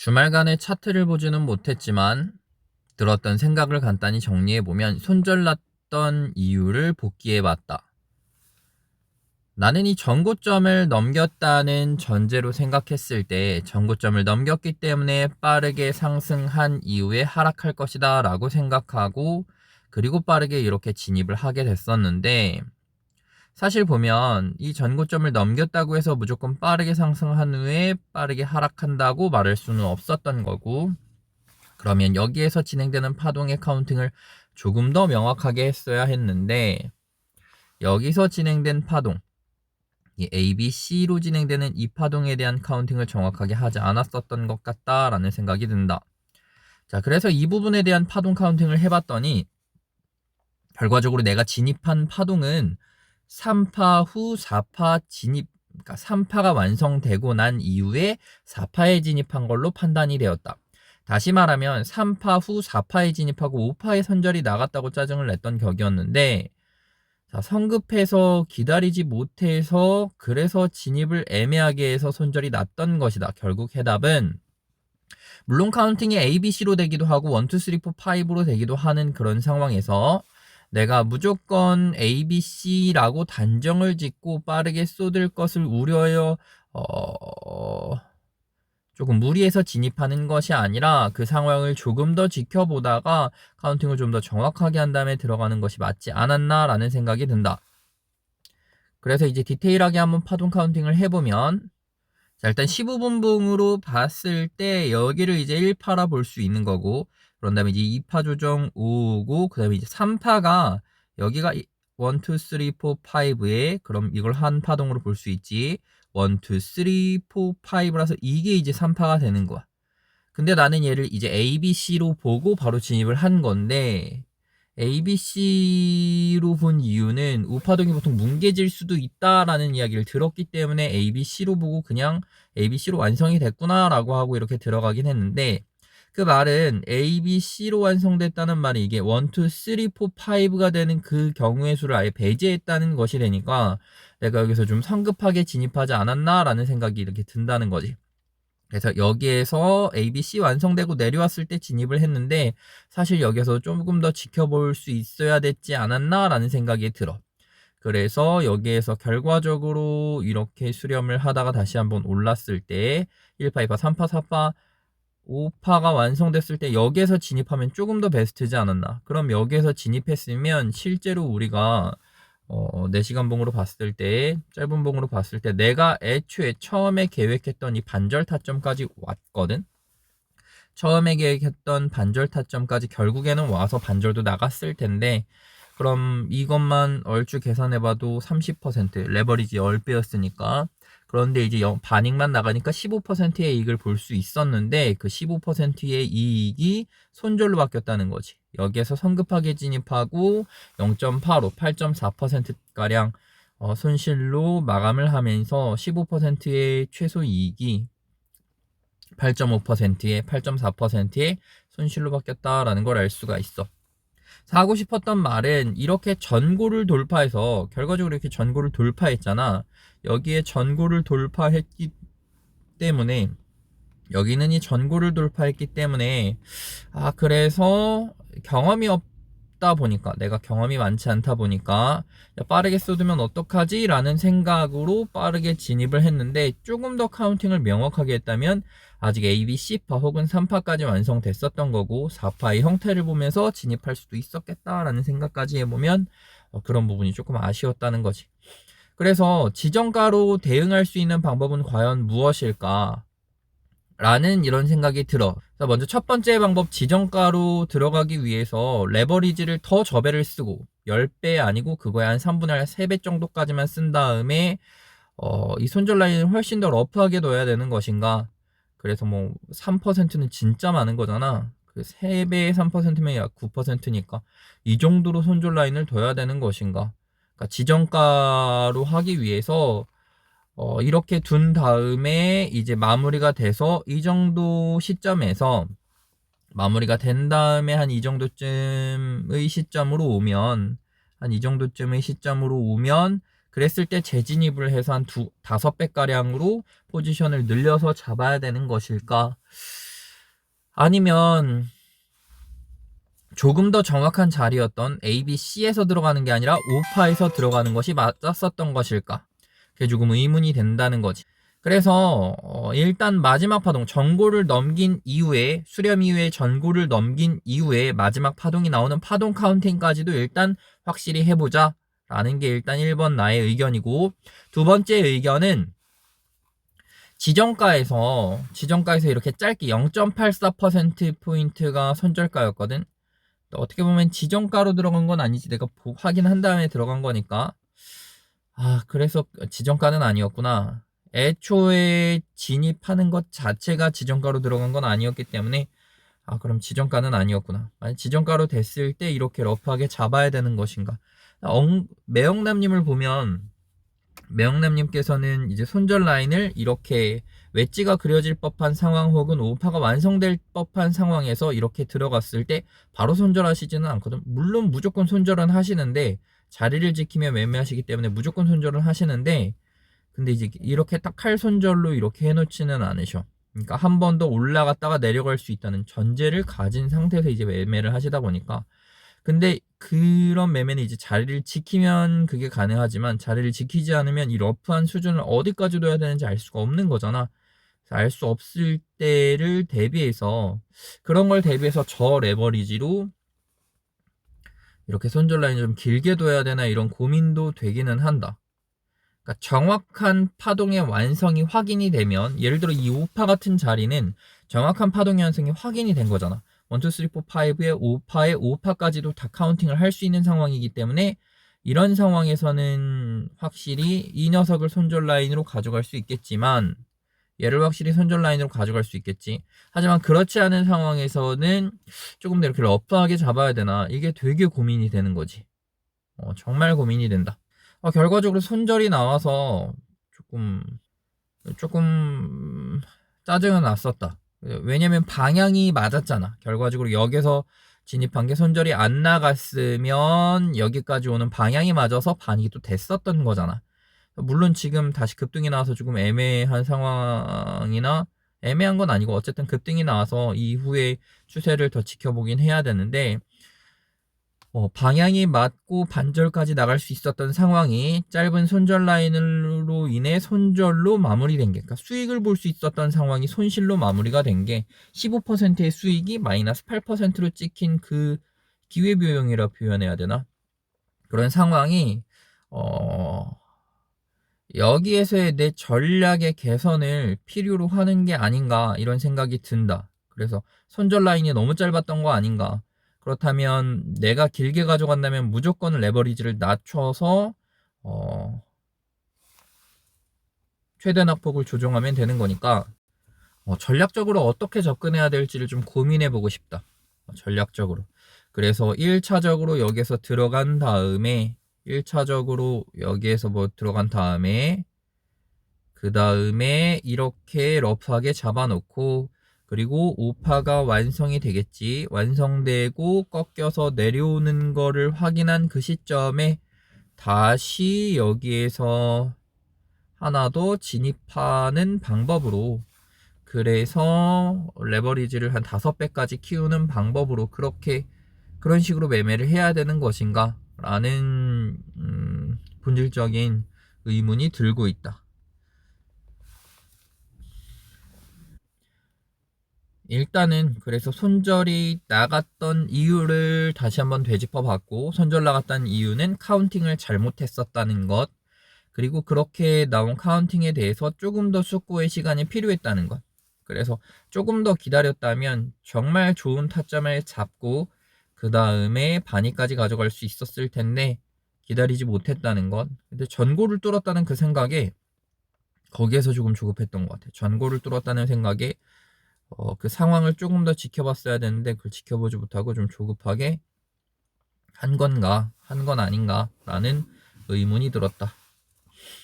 주말간에 차트를 보지는 못했지만 들었던 생각을 간단히 정리해보면 손절났던 이유를 복기해봤다. 나는 이 전고점을 넘겼다는 전제로 생각했을 때 전고점을 넘겼기 때문에 빠르게 상승한 이후에 하락할 것이다 라고 생각하고 그리고 빠르게 이렇게 진입을 하게 됐었는데, 사실 보면 이 전고점을 넘겼다고 해서 무조건 빠르게 상승한 후에 빠르게 하락한다고 말할 수는 없었던 거고, 그러면 여기에서 진행되는 파동의 카운팅을 조금 더 명확하게 했어야 했는데, 여기서 진행된 파동, 이 A, B, C로 진행되는 이 파동에 대한 카운팅을 정확하게 하지 않았었던 것 같다라는 생각이 든다. 자, 그래서 이 부분에 대한 파동 카운팅을 해봤더니 결과적으로 내가 진입한 파동은 3파 후 4파 진입, 그러니까 3파가 완성되고 난 이후에 4파에 진입한 걸로 판단이 되었다. 다시 말하면 3파 후 4파에 진입하고 5파에 선절이 나갔다고 짜증을 냈던 격이었는데, 자, 성급해서 기다리지 못해서 그래서 진입을 애매하게 해서 손절이 났던 것이다. 결국 해답은 물론 카운팅이 A, B, C로 되기도 하고 1, 2, 3, 4, 5로 되기도 하는 그런 상황에서 내가 무조건 A, B, C라고 단정을 짓고 빠르게 쏟을 것을 우려하여 조금 무리해서 진입하는 것이 아니라 그 상황을 조금 더 지켜보다가 카운팅을 좀 더 정확하게 한 다음에 들어가는 것이 맞지 않았나라는 생각이 든다. 그래서 이제 디테일하게 한번 파동 카운팅을 해보면, 자, 일단 15분봉으로 봤을 때 여기를 이제 1파라 볼 수 있는 거고, 그런 다음에 이제 2파 조정 5고, 그 다음에 이제 3파가 여기가 1, 2, 3, 4, 5에 그럼 이걸 한 파동으로 볼 수 있지. 1, 2, 3, 4, 5라서 이게 이제 3파가 되는 거야. 근데 나는 얘를 이제 A, B, C로 보고 바로 진입을 한 건데, A, B, C로 본 이유는 우파동이 보통 뭉개질 수도 있다라는 이야기를 들었기 때문에 A, B, C로 보고 그냥 A, B, C로 완성이 됐구나라고 하고 이렇게 들어가긴 했는데, 그 말은 A, B, C로 완성됐다는 말이 이게 1, 2, 3, 4, 5가 되는 그 경우의 수를 아예 배제했다는 것이 되니까 내가 여기서 좀 성급하게 진입하지 않았나라는 생각이 이렇게 든다는 거지. 그래서 여기에서 A, B, C 완성되고 내려왔을 때 진입을 했는데, 사실 여기서 조금 더 지켜볼 수 있어야 됐지 않았나라는 생각이 들어. 그래서 여기에서 결과적으로 이렇게 수렴을 하다가 다시 한번 올랐을 때 1파, 2파, 3파, 4파, 5파가 완성됐을 때 여기에서 진입하면 조금 더 베스트지 않았나. 그럼 여기에서 진입했으면 실제로 우리가 4시간 봉으로 봤을 때, 짧은 봉으로 봤을 때 내가 애초에 처음에 계획했던 이 반절 타점까지 왔거든. 처음에 계획했던 반절 타점까지 결국에는 와서 반절도 나갔을 텐데, 그럼 이것만 얼추 계산해봐도 30% 레버리지 10배였으니까, 그런데 이제 반익만 나가니까 15%의 이익을 볼 수 있었는데, 그 15%의 이익이 손절로 바뀌었다는 거지. 여기에서 성급하게 진입하고 0.85, 8.4%가량 손실로 마감을 하면서 15%의 최소 이익이 8.5%에 8.4%의 손실로 바뀌었다라는 걸 알 수가 있어. 하고 싶었던 말은 이렇게 전고를 돌파해서 결과적으로 이렇게 전고를 돌파했잖아. 여기에 전고를 돌파했기 때문에 여기는 이 전고를 돌파했기 때문에 그래서 경험이 없다 보니까 내가 경험이 많지 않다 보니까 빠르게 쏟으면 어떡하지? 라는 생각으로 빠르게 진입을 했는데, 조금 더 카운팅을 명확하게 했다면 아직 A, B, C파 혹은 3파까지 완성됐었던 거고 4파의 형태를 보면서 진입할 수도 있었겠다라는 생각까지 해보면 그런 부분이 조금 아쉬웠다는 거지. 그래서 지정가로 대응할 수 있는 방법은 과연 무엇일까? 라는 이런 생각이 들어. 먼저 첫 번째 방법, 지정가로 들어가기 위해서 레버리지를 더 저배를 쓰고 10배 아니고 그거에 한 3분의 1, 3배 정도까지만 쓴 다음에 이 손절 라인을 훨씬 더 러프하게 둬야 되는 것인가? 그래서 뭐 3%는 진짜 많은 거잖아. 그 3배의 3%면 약 9%니까 이 정도로 손절 라인을 둬야 되는 것인가? 그러니까 지정가로 하기 위해서 이렇게 둔 다음에 이제 마무리가 돼서 이 정도 시점에서 마무리가 된 다음에 한 이 정도쯤의 시점으로 오면 그랬을 때 재진입을 해서 한 5배 가량으로 포지션을 늘려서 잡아야 되는 것일까? 아니면 조금 더 정확한 자리였던 A, B, C에서 들어가는 게 아니라 우파에서 들어가는 것이 맞았었던 것일까? 그게 조금 의문이 된다는 거지. 그래서 일단 마지막 파동, 전고를 넘긴 이후에, 수렴 이후에 전고를 넘긴 이후에 마지막 파동이 나오는 파동 카운팅까지도 일단 확실히 해보자 라는 게 일단 1번 나의 의견이고, 두 번째 의견은 지정가에서 이렇게 짧게 0.84%포인트가 손절가였거든. 어떻게 보면 지정가로 들어간 건 아니지. 내가 확인한 다음에 들어간 거니까. 그래서 지정가는 아니었구나. 애초에 진입하는 것 자체가 지정가로 들어간 건 아니었기 때문에, 그럼 지정가는 아니었구나. 만약 지정가로 됐을 때 이렇게 러프하게 잡아야 되는 것인가. 매영남님을 보면, 매영남님께서는 이제 손절 라인을 이렇게 웨지가 그려질 법한 상황 혹은 오파가 완성될 법한 상황에서 이렇게 들어갔을 때 바로 손절하시지는 않거든. 물론 무조건 손절은 하시는데, 자리를 지키며 매매하시기 때문에 무조건 손절은 하시는데, 근데 이제 이렇게 딱 칼 손절로 이렇게 해놓지는 않으셔. 그러니까 한 번 더 올라갔다가 내려갈 수 있다는 전제를 가진 상태에서 이제 매매를 하시다 보니까, 근데 그런 매매는 이제 자리를 지키면 그게 가능하지만 자리를 지키지 않으면 이 러프한 수준을 어디까지 둬야 되는지 알 수가 없는 거잖아. 알 수 없을 때를 대비해서, 그런 걸 대비해서 저 레버리지로 이렇게 손절 라인을 좀 길게 둬야 되나 이런 고민도 되기는 한다. 그러니까 정확한 파동의 완성이 확인이 되면, 예를 들어 이 우파 같은 자리는 정확한 파동의 완성이 확인이 된 거잖아. 1, 2, 3, 4, 5의 5파에 5파까지도 다 카운팅을 할 수 있는 상황이기 때문에, 이런 상황에서는 확실히 이 녀석을 손절 라인으로 가져갈 수 있겠지만, 얘를 확실히 손절 라인으로 가져갈 수 있겠지. 하지만 그렇지 않은 상황에서는 조금 더 이렇게 러프하게 잡아야 되나, 이게 되게 고민이 되는 거지. 정말 고민이 된다. 결과적으로 손절이 나와서 조금 짜증은 났었다. 왜냐면 방향이 맞았잖아. 결과적으로 여기서 진입한 게 손절이 안 나갔으면 여기까지 오는 방향이 맞아서 반익이 또 됐었던 거잖아. 물론 지금 다시 급등이 나와서 조금 애매한 상황이나, 애매한 건 아니고 어쨌든 급등이 나와서 이후에 추세를 더 지켜보긴 해야 되는데, 방향이 맞고 반절까지 나갈 수 있었던 상황이 짧은 손절 라인으로 인해 손절로 마무리된 게, 그러니까 수익을 볼 수 있었던 상황이 손실로 마무리가 된 게 15%의 수익이 마이너스 8%로 찍힌 그 기회비용이라 표현해야 되나? 그런 상황이 여기에서의 내 전략의 개선을 필요로 하는 게 아닌가 이런 생각이 든다. 그래서 손절 라인이 너무 짧았던 거 아닌가. 그렇다면 내가 길게 가져간다면 무조건 레버리지를 낮춰서 최대 낙폭을 조정하면 되는 거니까, 전략적으로 어떻게 접근해야 될지를 좀 고민해 보고 싶다. 전략적으로. 그래서 1차적으로 여기서 들어간 다음에, 1차적으로 여기에서 들어간 다음에, 그 다음에 이렇게 러프하게 잡아놓고, 그리고 오파가 완성이 되겠지. 완성되고 꺾여서 내려오는 거를 확인한 그 시점에 다시 여기에서 하나 더 진입하는 방법으로, 그래서 레버리지를 한 5배까지 키우는 방법으로 그런 식으로 매매를 해야 되는 것인가 라는 본질적인 의문이 들고 있다. 일단은 그래서 손절이 나갔던 이유를 다시 한번 되짚어 봤고, 손절 나갔다는 이유는 카운팅을 잘못했었다는 것, 그리고 그렇게 나온 카운팅에 대해서 조금 더 숙고의 시간이 필요했다는 것. 그래서 조금 더 기다렸다면 정말 좋은 타점을 잡고 그 다음에 반이까지 가져갈 수 있었을 텐데 기다리지 못했다는 것. 근데 전고를 뚫었다는 그 생각에, 거기에서 조금 조급했던 것 같아요. 전고를 뚫었다는 생각에 그 상황을 조금 더 지켜봤어야 되는데 그걸 지켜보지 못하고 좀 조급하게 한 건 아닌가 라는 의문이 들었다.